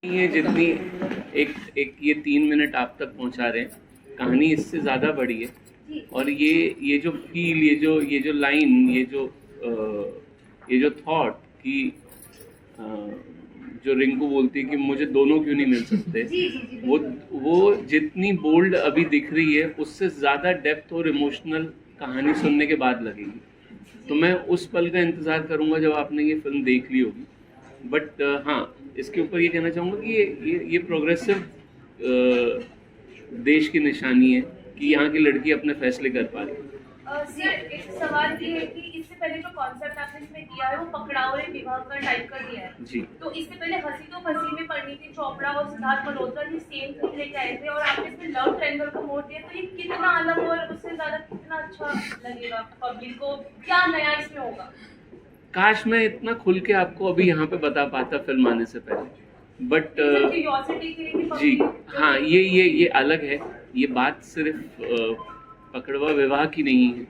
ये जितनी एक एक ये 3 मिनट आप तक पहुंचा रहे हैं, कहानी इससे ज़्यादा बड़ी है। और ये जो फील, ये जो लाइन, ये जो थॉट कि जो रिंकू बोलती है कि मुझे दोनों क्यों नहीं मिल सकते, वो जितनी बोल्ड अभी दिख रही है उससे ज़्यादा डेप्थ और इमोशनल कहानी सुनने के बाद लगेगी। तो मैं उस पल का इंतज़ार करूँगा जब आपने ये फिल्म देख ली होगी। बट हाँ, इसके ऊपर ये कहना चाहूँगा कि ये प्रोग्रेसिव देश की निशानी है कि यहाँ की लड़की अपने फैसले कर पा रही है। सर, एक सवाल ये है कि इससे पहले जो कॉन्सेप्ट आपने इसमें दिया है वो पकड़ाव रे विवाह का टाइप का दिया है जी। तो इससे पहले हंसी तो फंसी में परिणीति चोपड़ा और सिद्धार्थ मल्होत्रा ही सेम थीम लेके आए थे और आपने इसमें लव ट्रायंगल को मोड़ दिया, तो ये कितना अलग और उससे ज्यादा कितना अच्छा लगेगा पब्लिक को, क्या नया इसमें होगा? काश मैं इतना खुल के आपको अभी यहाँ पे बता पाता फिल्म आने से पहले, बट क्यूरियोसिटी के लिए कि जी public हाँ, ये अलग है। ये बात सिर्फ पकड़वा विवाह की नहीं है,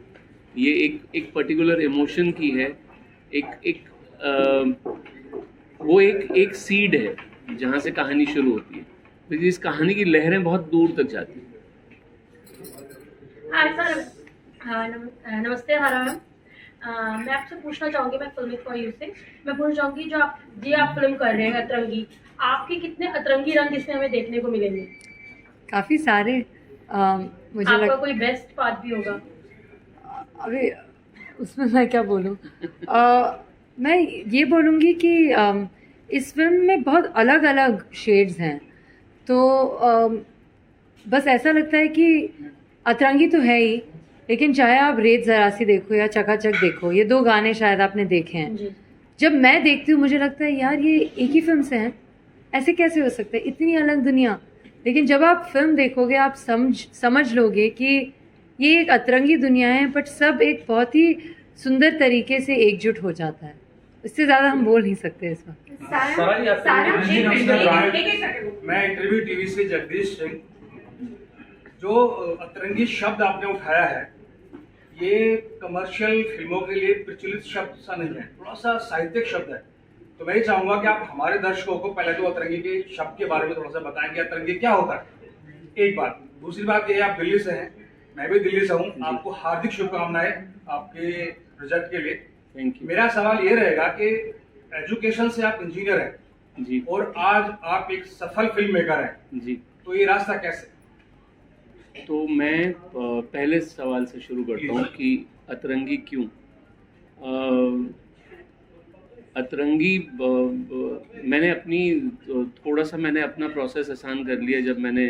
ये एक पर्टिकुलर इमोशन की है। वो एक सीड है जहाँ से कहानी शुरू होती है, लेकिन इस कहानी की लहरें बहुत दूर तक जाती हैं। हाय सर, नमस्ते हरा मैम। मैं आपसे पूछना चाहूँगी, मैं फिल्म फॉर यू से मैं पूछना चाहूँगी जो आप फिल्म कर रहे हैं अतरंगी, आपके कितने अतरंगी रंग इसमें हमें देखने को मिलेंगे? काफ़ी सारे। मुझे आपका कोई बेस्ट पार्ट भी होगा? अभी उसमें मैं क्या बोलूँ। मैं ये बोलूँगी कि इस फिल्म में बहुत अलग अलग शेड्स हैं, तो बस ऐसा लगता है कि अतरंगी तो है ही, लेकिन चाहे आप रेत ज़रा सी देखो या चकाचक देखो, ये 2 गाने शायद आपने देखे हैं। जब मैं देखती हूँ मुझे लगता है यार ये एक ही फिल्म से हैं, ऐसे कैसे हो सकता है, इतनी अलग दुनिया। लेकिन जब आप फिल्म देखोगे आप समझ लोगे कि ये एक अतरंगी दुनिया है, बट सब एक बहुत ही सुंदर तरीके से एकजुट हो जाता है। इससे ज़्यादा हम बोल नहीं सकते इस वक्त। मैं इंटरव्यू टीवी से जगदीश सिंह। जो अतरंगी शब्द आपने उठाया है ये कमर्शियल फिल्मों के लिए प्रचलित शब्द सा नहीं है, थोड़ा सा साहित्यिक शब्द है। तो मैं ये चाहूंगा कि आप हमारे दर्शकों को पहले तो अतरंगी के शब्द के बारे में थोड़ा सा बताएं कि अतरंगी क्या होता है, एक बात। दूसरी बात ये, आप दिल्ली से हैं, मैं भी दिल्ली से हूँ, आपको हार्दिक शुभकामनाएं आपके प्रोजेक्ट के लिए। Thank you. मेरा सवाल ये रहेगा कि एजुकेशन से आप इंजीनियर हैं जी, और आज आप एक सफल फिल्म मेकर हैं जी। तो ये रास्ता कैसे? तो मैं पहले सवाल से शुरू करता हूँ कि अतरंगी क्यों। अतरंगी मैंने अपना प्रोसेस आसान कर लिया जब मैंने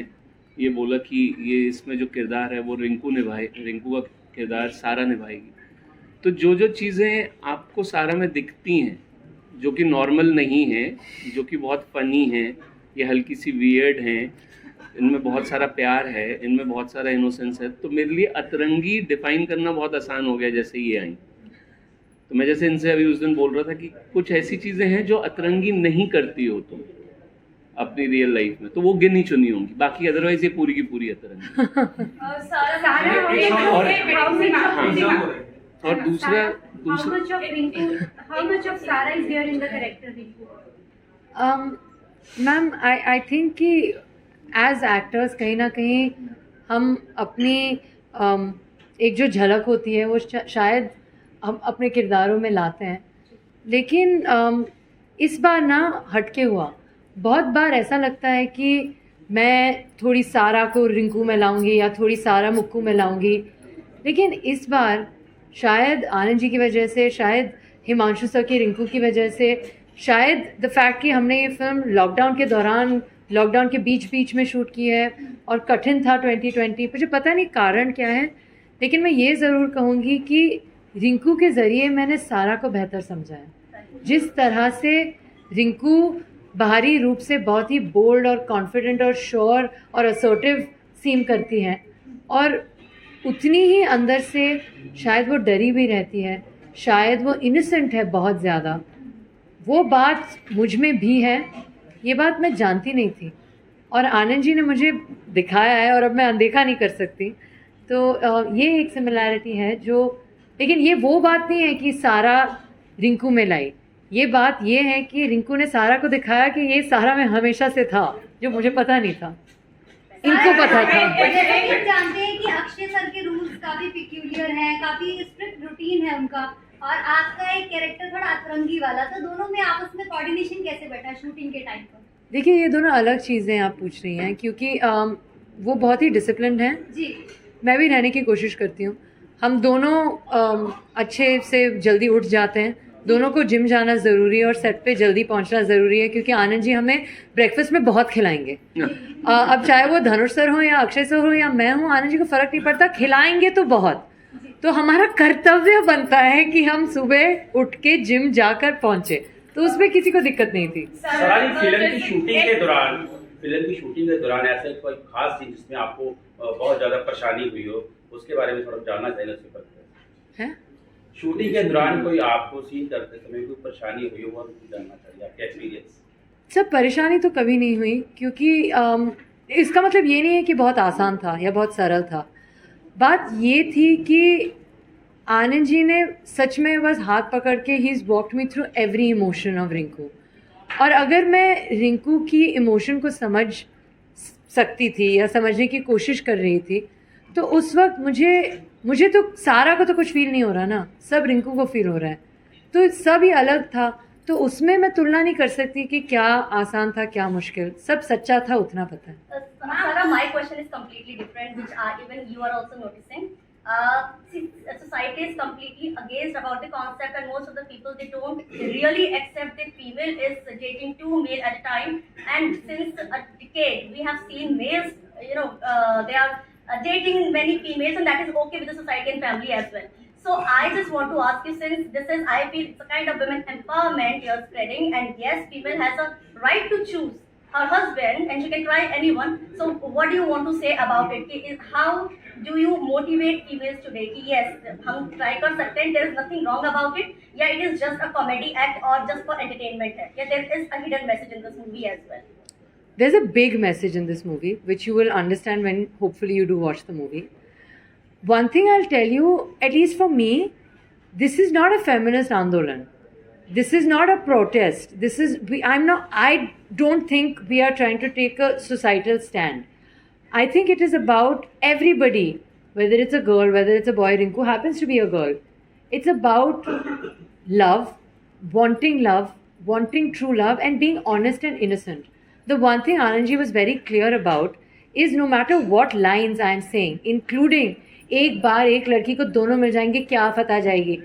ये बोला कि ये इसमें जो किरदार है वो रिंकू का किरदार सारा निभाएगी। तो जो चीज़ें आपको सारा में दिखती हैं जो कि नॉर्मल नहीं है, जो कि बहुत फ़नी हैं, ये हल्की सी वियर्ड हैं, इनमें बहुत सारा प्यार है, इनमें बहुत सारा इनोसेंस है, तो मेरे लिए अतरंगी डिफाइन करना बहुत आसान हो गया जैसे ये आई। तो मैं जैसे इनसे अभी उस दिन बोल रहा था कि कुछ ऐसी चीज़ें हैं जो अतरंगी नहीं करती हो तुम अपनी रियल लाइफ में, तो वो गिनी चुनी होंगी, बाकी अदरवाइज ये पूरी की पूरी अतरंगी। और दूसरा मैम आई थिंक कि एज एक्टर्स कहीं ना कहीं हम अपनी एक जो झलक होती है वो शायद हम अपने किरदारों में लाते हैं, लेकिन इस बार ना हटके हुआ। बहुत बार ऐसा लगता है कि मैं थोड़ी सारा को रिंकू में लाऊंगी या थोड़ी सारा मुक्कू में लाऊंगी, लेकिन इस बार शायद आनंद जी की वजह से, शायद हिमांशु सर की रिंकू की वजह से, शायद द फैक्ट कि हमने ये फिल्म लॉकडाउन के बीच में शूट की है और कठिन था 2020, मुझे पता नहीं कारण क्या है, लेकिन मैं ये ज़रूर कहूँगी कि रिंकू के ज़रिए मैंने सारा को बेहतर समझा है। जिस तरह से रिंकू बाहरी रूप से बहुत ही बोल्ड और कॉन्फिडेंट और श्योर और असर्टिव सीम करती हैं, और उतनी ही अंदर से शायद वो डरी भी रहती है, शायद वो इनोसेंट है बहुत ज़्यादा। वो बात मुझ में भी है, ये बात मैं जानती नहीं थी और आनंद जी ने मुझे दिखाया है और अब मैं अनदेखा नहीं कर सकती। तो ये एक सिमिलैरिटी है जो, लेकिन ये वो बात नहीं है कि सारा रिंकू में लाई, ये बात ये है कि रिंकू ने सारा को दिखाया कि ये सारा में हमेशा से था, जो मुझे पता नहीं था, इनको पता था। जैसे कि हम जानते हैं कि अक्षय सर के रूल्स काफी पिक्यूलियर हैं, काफी स्ट्रिक्ट रूटीन है उनका, और आपका एक कैरेक्टर थोड़ा अतरंगी वाला, तो दोनों में आपस में कोऑर्डिनेशन कैसे बैठा शूटिंग के टाइम पर? देखिए ये दोनों अलग चीज़ें आप पूछ रही हैं, क्योंकि वो बहुत ही डिसिप्लिन्ड हैं, जी मैं भी रहने की कोशिश करती हूँ। हम दोनों अच्छे से जल्दी उठ जाते हैं, दोनों को जिम जाना ज़रूरी है और सेट पे जल्दी पहुंचना ज़रूरी है, क्योंकि आनंद जी हमें ब्रेकफास्ट में बहुत खिलाएंगे। अब चाहे वो धनुष सर हो या अक्षय सर हो या मैं हूँ, आनंद जी को फ़र्क नहीं पड़ता, खिलाएंगे तो बहुत। तो हमारा कर्तव्य बनता है कि हम सुबह उठ के जिम जाकर पहुंचे, तो उसमें किसी को दिक्कत नहीं थी। सरारी फिल्म की शूटिंग के दौरान ऐसा कोई खास सीन जिसमें आपको बहुत ज्यादा परेशानी हुई हो, उसके बारे में थोड़ा जानना चाहिए उसके बारे में। शूटिंग के दौरान कोई आपको सीन करते समय कोई परेशानी हुई हो, वो जानना चाहिए आपका एक्सपीरियंस। सब परेशानी तो कभी नहीं हुई, क्योंकि इसका मतलब ये नहीं है कि बहुत आसान था या बहुत सरल था। बात ये थी कि आनंद जी ने सच में बस हाथ पकड़ के he is walked me through every emotion of Rinku, और अगर मैं रिंकू की इमोशन को समझ सकती थी या समझने की कोशिश कर रही थी, तो उस वक्त मुझे तो सारा को तो कुछ फील नहीं हो रहा ना, सब रिंकू को फील हो रहा है, तो सब ही अलग था। तो उसमें मैं तुलना नहीं कर सकती कि क्या आसान था क्या मुश्किल, सब सच्चा था उतना पता है। Sarah, my question is completely different, which even you are also noticing. Society is completely against about the concept, and most of the people, they don't really accept that female is dating two male at a time. And since a decade, we have seen males, they are dating many females, and that is okay with the society and family as well. So I just want to ask you, since this is, I feel it's a kind of women empowerment you're spreading, and yes, female has a right to choose her husband and she can try anyone. So what do you want to say about it? How do you motivate females today? Yes, hum try kar sakte hain, there is nothing wrong about it. Yeah, it is just a comedy act or just for entertainment. Yeah, there is a hidden message in this movie as well. There's a big message in this movie, which you will understand when hopefully you do watch the movie. One thing I'll tell you, at least for me, this is not a feminist andolan. This is not a protest. I don't think we are trying to take a societal stand. I think it is about everybody, whether it's a girl, whether it's a boy. Rinku happens to be a girl. It's about love, wanting true love, and being honest and innocent. The one thing Anandji was very clear about is no matter what lines I am saying, including एक बार एक लड़की को दोनों मिल जाएंगे क्या आफत आ जाएगी,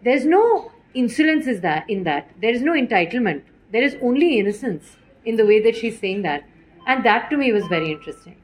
there is no insolence in that, there is no entitlement, there is only innocence in the way that she's saying that, and that to me was very interesting.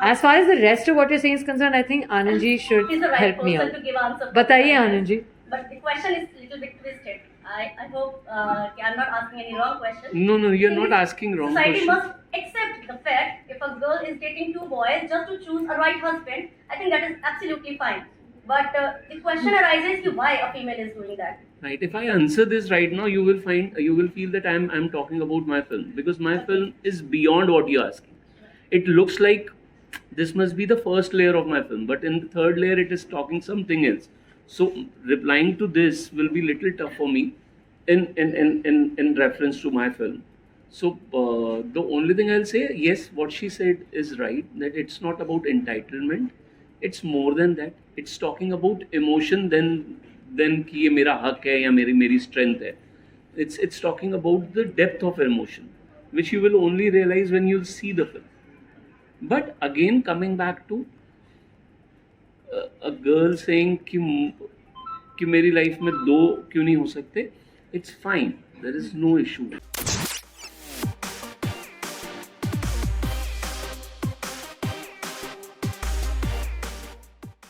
As far as the rest of what you're saying is concerned, I think Anand ji should He's the right help me person out. to give answer. बताइए Anand ji. But the question is a little bit twisted. I hope I'm not asking any wrong question. No, you're not asking wrong Society question. must accept the fact if a girl is dating two boys just to choose a right husband, I think that is absolutely fine. But the question arises ki why a female is doing that. Right. If I answer this right now, you will feel that I'm talking about my film, because my film is beyond what you're asking. It looks like this must be the first layer of my film, but in the third layer it is talking something else. So replying to this will be little tough for me in reference to my film. So the only thing I'll say, yes, what she said is right, that it's not about entitlement. It's more than that. It's talking about emotion than कि ये मेरा हक है या मेरी strength है. It's talking about the depth of emotion, which you will only realize when you see the film. But again, coming back to a girl saying कि मेरी लाइफ में दो क्यों नहीं हो सकते, it's fine. There is no issue.